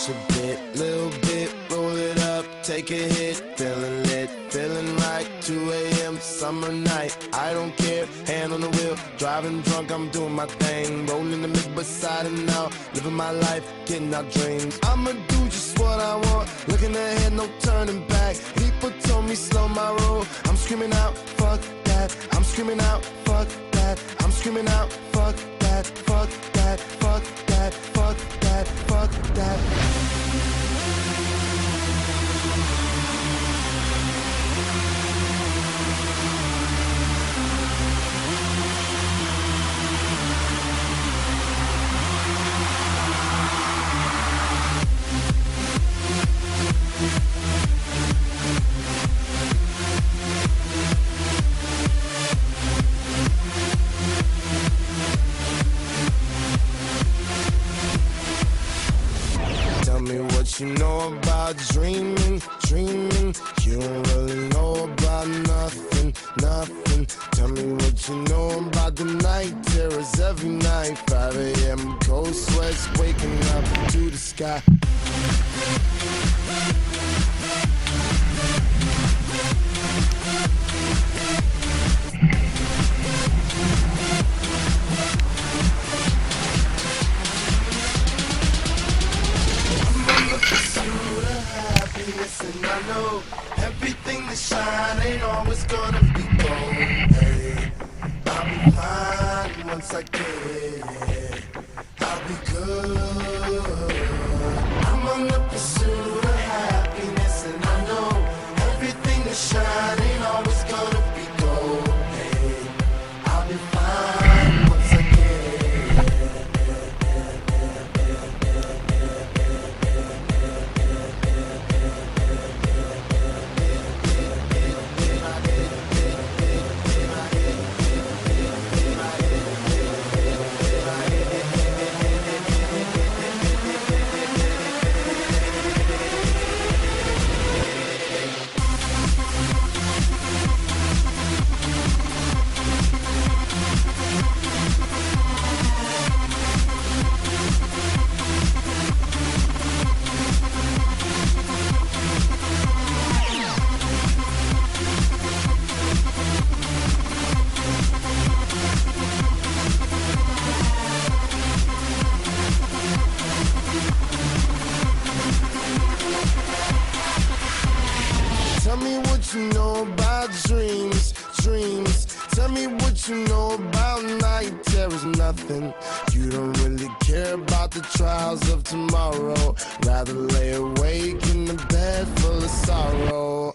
a bit, little bit, roll it up, take a hit, feeling lit, feeling right, 2 a.m. summer night, I don't care, hand on the wheel, driving drunk, I'm doing my thing, rolling the mid beside and now, living my life, getting our dreams. I'ma do just what I want, looking ahead, no turning back. People told me slow my roll, I'm screaming out, fuck that, I'm screaming out, fuck that, I'm screaming out, fuck that, fuck that, fuck that, fuck that, fuck that. Tell me what you know about dreaming, dreaming. You don't really know about nothing, nothing. Tell me what you know about the night terrors every night. 5 a.m. cold sweats waking up to the sky. And I know everything that shine ain't always gonna be gold. Hey, I'll be fine once I get it. I'll be good. I'm on the pursuit of happiness, and I know everything that shine ain't always gonna be gold. Hey, I'll be fine once I get Tell me what you know about dreams, dreams. Tell me what you know about night terrors, nothing. You don't really care about the trials of tomorrow. Rather lay awake in the bed full of sorrow.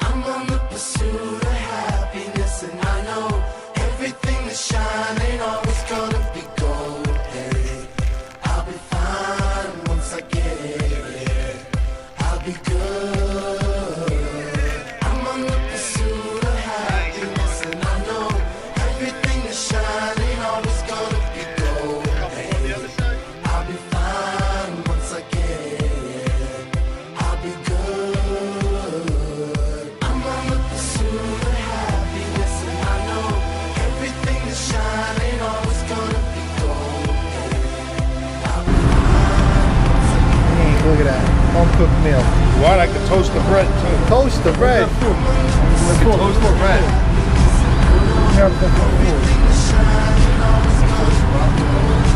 I'm on the pursuit of happiness, and I know everything that shine ain't always gonna be gold. Hey, I'll be fine once I get it. I'll be good. I'm on the pursuit of happiness, and I know everything that shine ain't always gonna be gold. Hey, I'll be fine once I get it. I'll be good. Look at that, home-cooked meal. What? I could toast the bread too. Toast the bread. I could toast the bread.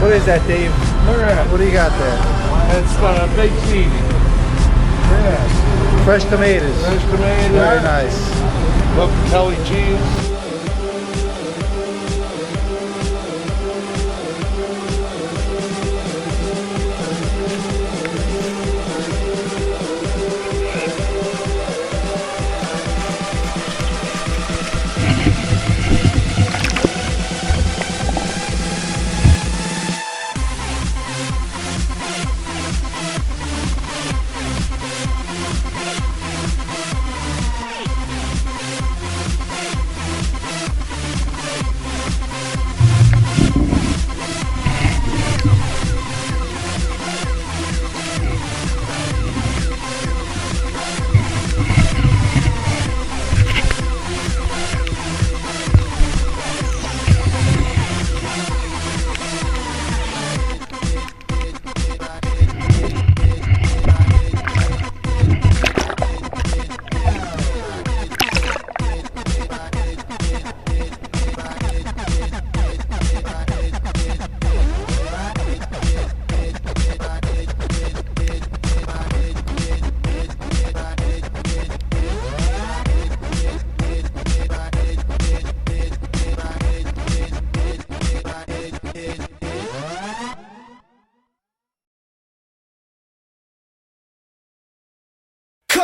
What is that, Dave? Look at that. What do you got there? It's baked ziti. Yeah. Fresh tomatoes. Fresh tomatoes. Very nice. Locatelli cheese.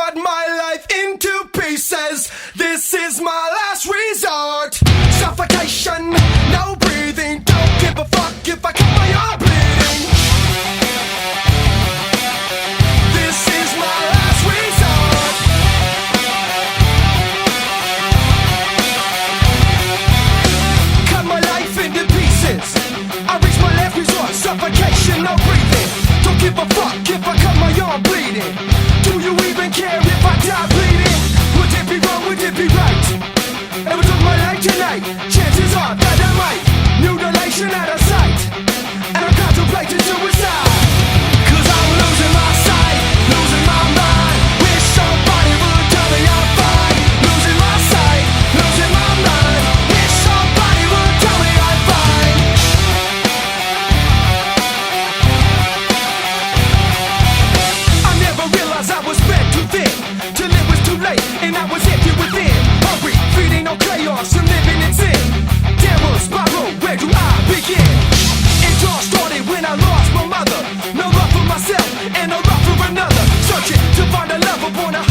cut my life into pieces. This is my last resort. Suffocation, no breathing. Don't give a fuck if I cut my arm bleeding. This is my last resort. Cut my life into pieces. I reach my last resort. Suffocation, no breathing. Don't give a fuck if I cut my arm bleeding. Do you even care if I die bleeding? Would it be wrong, would it be right? If I took my life tonight, chances are that I might. Mutilation out of sight, and I'm contemplating suicide. Cause I'm losing my sight, losing my mind. Wish somebody would tell me I'm fine. Losing my sight, losing my mind. Wish somebody would tell me I'm fine. I never realized I was spread too thin, till it was too late and I was empty within. Hungry, feeding on chaos and living in sin. Downward spiral, where do I begin? It all started when I lost my mother. No love for myself and no love for another. Searching to find a love upon a